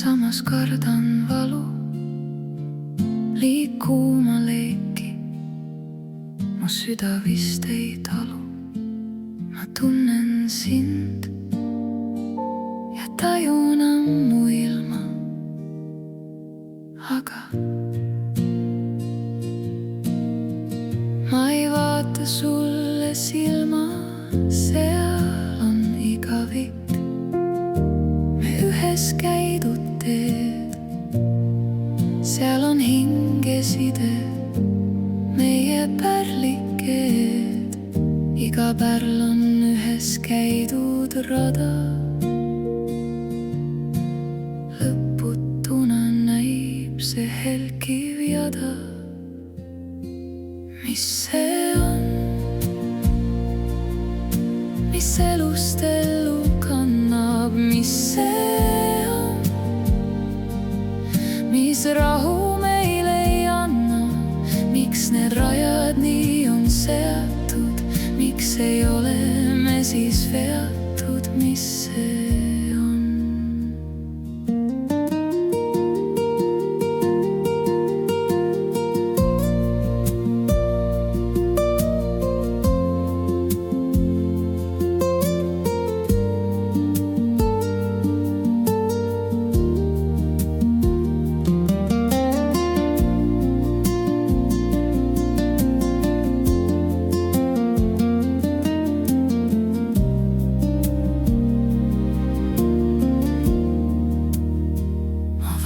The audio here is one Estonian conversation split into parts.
samas kardan valu. Liikuma leeki, mu süda vist ei talu. Ma tunnen sind ja tajun ammu ilma, aga ma ei vaata sulle silma, seal on igavik. Me ühes käidud teed, seal on hingeside, meie pärlikeed. Iga pärl on ühes käidud rada, lõputuna näib see helkiv jada. Mis see on, mis elust ellu kannab, mis see on, mis rahu meile ei anna? Miks need rajad nii on seatud, miks ei ole me siis veatud, mis see on?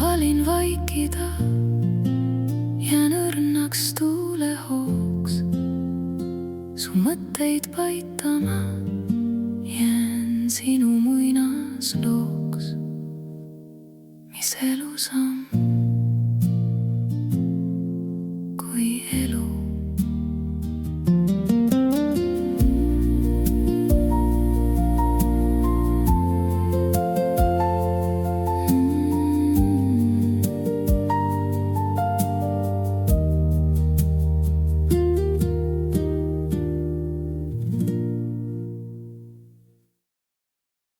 Valin vaikida, jään õrnaks tuulehooks, su mõtteid paitama, jään sinu muinaslooks. Mis elus on, kui elu